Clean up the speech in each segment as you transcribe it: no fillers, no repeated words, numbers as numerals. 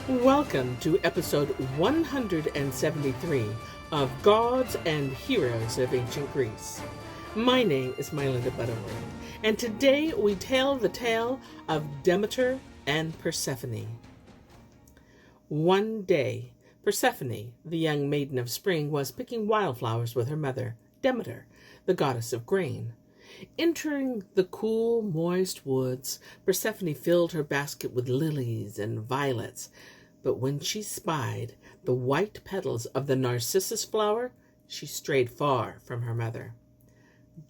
Welcome to episode 173 of Gods and Heroes of Ancient Greece. My name is MyLinda, Butterworth, and today we tell the tale of Demeter and Persephone. One day, Persephone, the young maiden of spring, was picking wildflowers with her mother, Demeter, the goddess of grain. Entering the cool, moist woods, Persephone filled her basket with lilies and violets. But when she spied the white petals of the narcissus flower, she strayed far from her mother.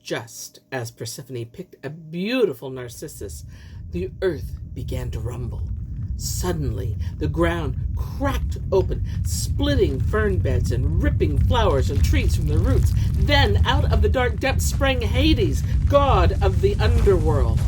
Just as Persephone picked a beautiful narcissus, the earth began to rumble. Suddenly, the ground cracked open, splitting fern beds and ripping flowers and trees from the roots. Then, out of the dark depths sprang Hades, god of the underworld.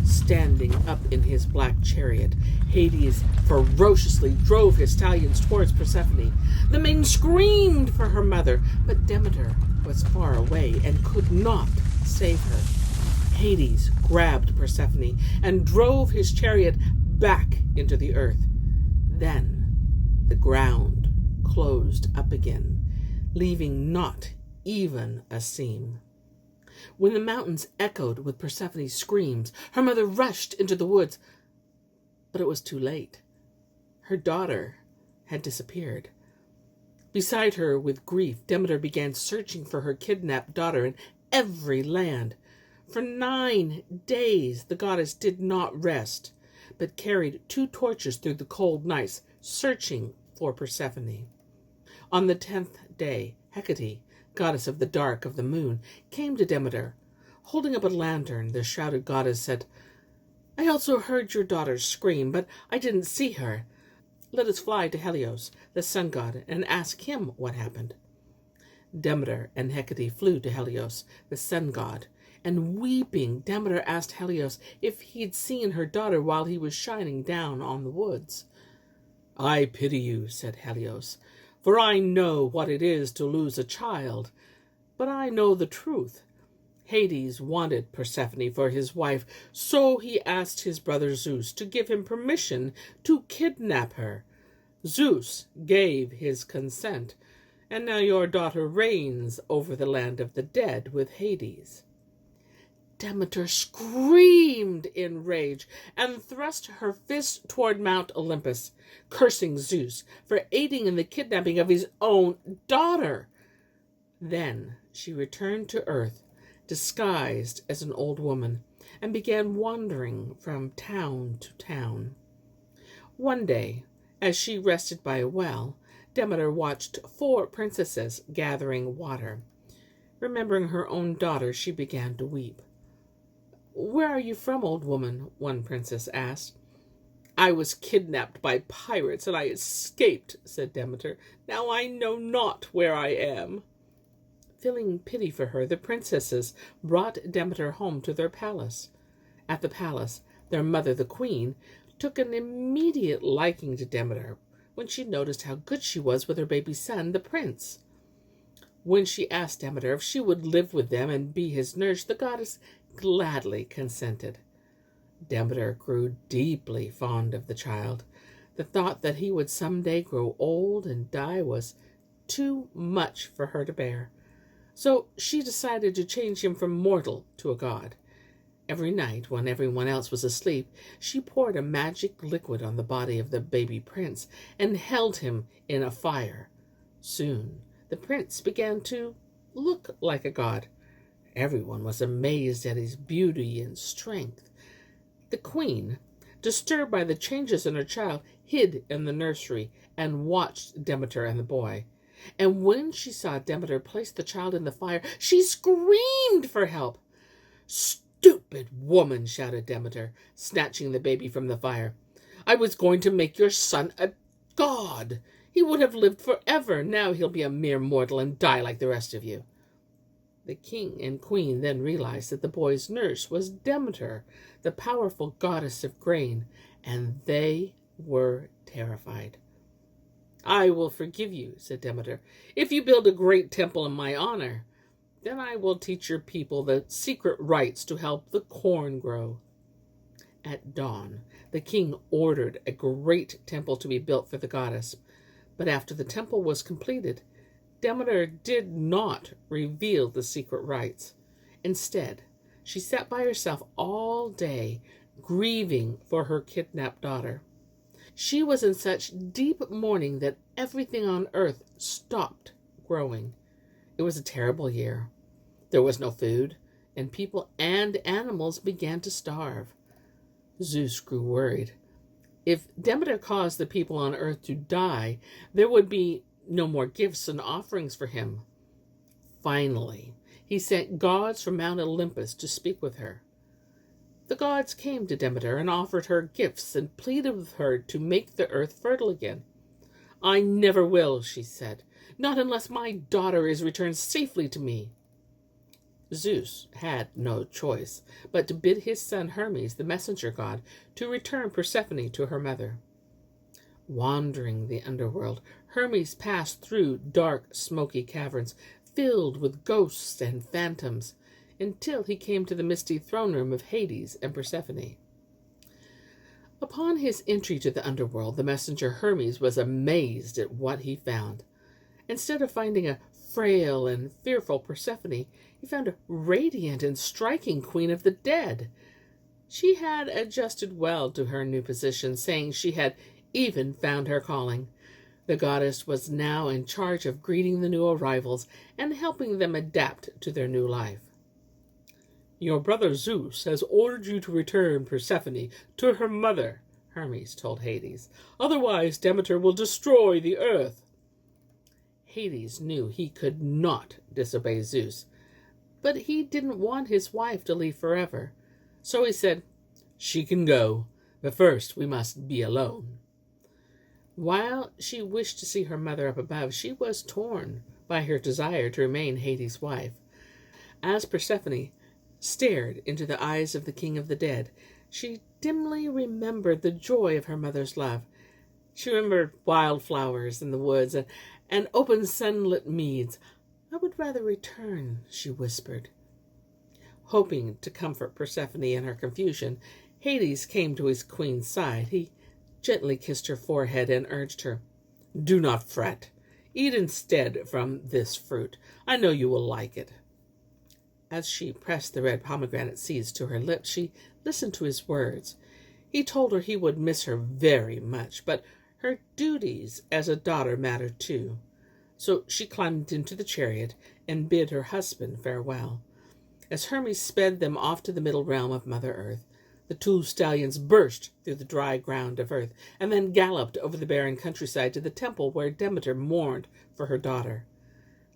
Standing up in his black chariot, Hades ferociously drove his stallions towards Persephone. The maiden screamed for her mother, but Demeter was far away and could not save her. Hades grabbed Persephone and drove his chariot back into the earth. Then the ground closed up again, leaving not even a seam. When the mountains echoed with Persephone's screams, her mother rushed into the woods, but it was too late. Her daughter had disappeared. Beside her, with grief, Demeter began searching for her kidnapped daughter in every land. For 9 days the goddess did not rest, but carried 2 torches through the cold nights, searching for Persephone. On the 10th day, Hecate, goddess of the dark of the moon, came to Demeter. Holding up a lantern, the shrouded goddess said, "I also heard your daughter scream, but I didn't see her. Let us fly to Helios, the sun god, and ask him what happened." Demeter and Hecate flew to Helios, the sun god, and weeping, Demeter asked Helios if he'd seen her daughter while he was shining down on the woods. "I pity you," said Helios, "for I know what it is to lose a child. But I know the truth. Hades wanted Persephone for his wife, so he asked his brother Zeus to give him permission to kidnap her. Zeus gave his consent, and now your daughter reigns over the land of the dead with Hades." Demeter screamed in rage and thrust her fist toward Mount Olympus, cursing Zeus for aiding in the kidnapping of his own daughter. Then she returned to earth, disguised as an old woman, and began wandering from town to town. One day, as she rested by a well, Demeter watched 4 princesses gathering water. Remembering her own daughter, she began to weep. "Where are you from, old woman?" one princess asked. "I was kidnapped by pirates, and I escaped," said Demeter. "Now I know not where I am." Feeling pity for her, the princesses brought Demeter home to their palace. At the palace, their mother, the queen, took an immediate liking to Demeter when she noticed how good she was with her baby son, the prince. When she asked Demeter if she would live with them and be his nurse, the goddess gladly consented. Demeter grew deeply fond of the child. The thought that he would someday grow old and die was too much for her to bear. So she decided to change him from mortal to a god. Every night, when everyone else was asleep, she poured a magic liquid on the body of the baby prince and held him in a fire. Soon, the prince began to look like a god. Everyone was amazed at his beauty and strength. The queen, disturbed by the changes in her child, hid in the nursery and watched Demeter and the boy. And when she saw Demeter place the child in the fire, she screamed for help. "Stupid woman," shouted Demeter, snatching the baby from the fire. "I was going to make your son a god. He would have lived forever. Now he'll be a mere mortal and die like the rest of you." The king and queen then realized that the boy's nurse was Demeter, the powerful goddess of grain, and they were terrified. "I will forgive you," said Demeter, "if you build a great temple in my honor. Then I will teach your people the secret rites to help the corn grow." At dawn, the king ordered a great temple to be built for the goddess. But after the temple was completed, Demeter did not reveal the secret rites. Instead, she sat by herself all day, grieving for her kidnapped daughter. She was in such deep mourning that everything on earth stopped growing. It was a terrible year. There was no food, and people and animals began to starve. Zeus grew worried. If Demeter caused the people on earth to die, there would be no more gifts and offerings for him. Finally, he sent gods from Mount Olympus to speak with her. The gods came to Demeter and offered her gifts and pleaded with her to make the earth fertile again. "I never will," she said, "not unless my daughter is returned safely to me." Zeus had no choice but to bid his son Hermes, the messenger god, to return Persephone to her mother. Wandering the underworld, Hermes passed through dark, smoky caverns filled with ghosts and phantoms until he came to the misty throne room of Hades and Persephone. Upon his entry to the underworld, the messenger Hermes was amazed at what he found. Instead of finding a frail and fearful Persephone, he found a radiant and striking queen of the dead. She had adjusted well to her new position, saying she had even found her calling. The goddess was now in charge of greeting the new arrivals and helping them adapt to their new life. "Your brother Zeus has ordered you to return Persephone to her mother," Hermes told Hades. "Otherwise Demeter will destroy the earth." Hades knew he could not disobey Zeus, but he didn't want his wife to leave forever. So he said, "She can go, but first we must be alone." While she wished to see her mother up above, she was torn by her desire to remain Hades' wife. As Persephone stared into the eyes of the king of the dead, she dimly remembered the joy of her mother's love. She remembered wildflowers in the woods and open sunlit meads. "I would rather return," she whispered. Hoping to comfort Persephone in her confusion, Hades came to his queen's side. He gently kissed her forehead and urged her, "Do not fret. Eat instead from this fruit. I know you will like it." As she pressed the red pomegranate seeds to her lips, she listened to his words. He told her he would miss her very much, but her duties as a daughter mattered too. So she climbed into the chariot and bid her husband farewell. As Hermes sped them off to the middle realm of Mother Earth, the two stallions burst through the dry ground of earth and then galloped over the barren countryside to the temple where Demeter mourned for her daughter.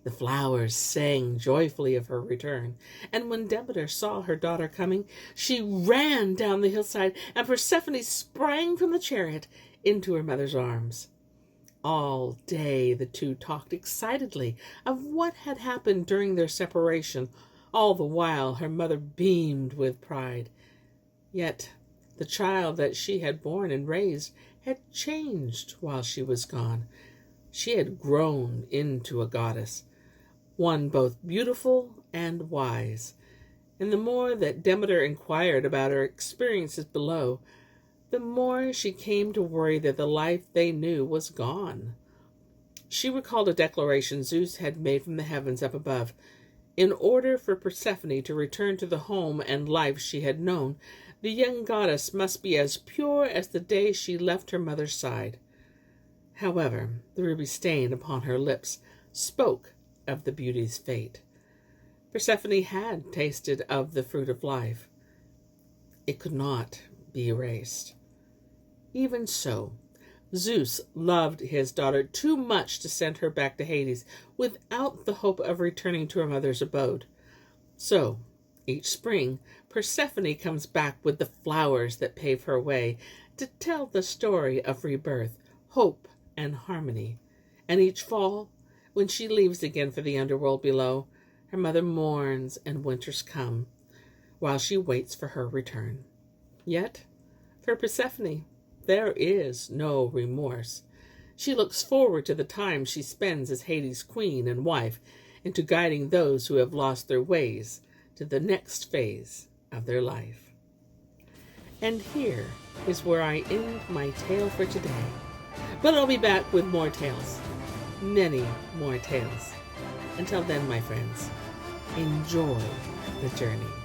The flowers sang joyfully of her return, and when Demeter saw her daughter coming, she ran down the hillside, and Persephone sprang from the chariot into her mother's arms. All day the two talked excitedly of what had happened during their separation. All the while her mother beamed with pride. Yet the child that she had borne and raised had changed while she was gone. She had grown into a goddess, one both beautiful and wise. And the more that Demeter inquired about her experiences below, the more she came to worry that the life they knew was gone. She recalled a declaration Zeus had made from the heavens up above. In order for Persephone to return to the home and life she had known, the young goddess must be as pure as the day she left her mother's side. However, the ruby stain upon her lips spoke of the beauty's fate. Persephone had tasted of the fruit of life. It could not be erased. Even so, Zeus loved his daughter too much to send her back to Hades without the hope of returning to her mother's abode. So, each spring, Persephone comes back with the flowers that pave her way to tell the story of rebirth, hope, and harmony. And each fall, when she leaves again for the underworld below, her mother mourns and winters come, while she waits for her return. Yet, for Persephone, there is no remorse. She looks forward to the time she spends as Hades' queen and wife, and to guiding those who have lost their ways to the next phase of their life. And here is where I end my tale for today. But I'll be back with more tales. Many more tales. Until then, my friends, enjoy the journey.